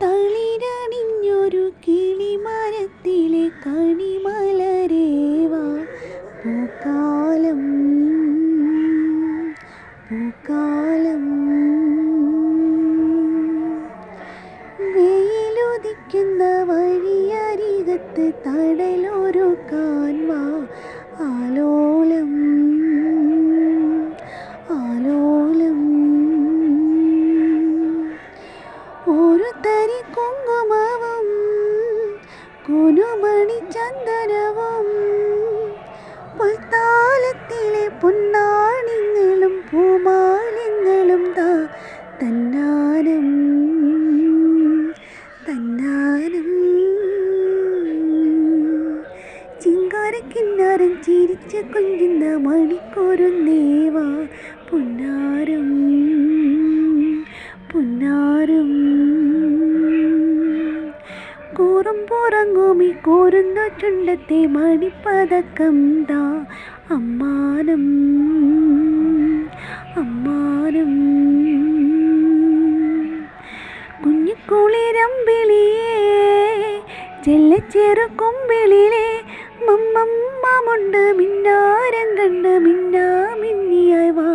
തളിരണിഞ്ഞൊരു കിളിമരത്തിലെ കണിമലരേവാ പൂക്കാലം പൂക്കാലം വെയിലുദിക്കുന്ന വഴിയരികത്ത് തടലൊരുക്കാൻ വാ ആലോലം ആലോലം ഒരു തരി കുങ്കുമവും കുനുമണി ചന്ദനവും പൊൽത്താലത്തിലെ പൊന്നാണിങ്ങളും പൂമാലിങ്ങളും തന്നാനം തന്നാനം ചിങ്കാരക്കിന്നാരം ചിരിച്ച് കൊഞ്ചുന്ന മണിക്കൊരുന്നേവാ പൊന്നാരം പൊന്നാരം കൂറുംപുറങ്ങുമി കോരുന്ന ചുണ്ടത്തെ മണിപ്പതക്കം അമ്മാനം അമ്മാനം കുഞ്ഞിക്കുളിരമ്പിളിയേ ചെല്ലച്ചെറു കൊമ്പിളിലെ മമ്മമ്മമുണ്ട് മിന്നാരം കണ്ട് മിന്നാമിന്നിയായി വാ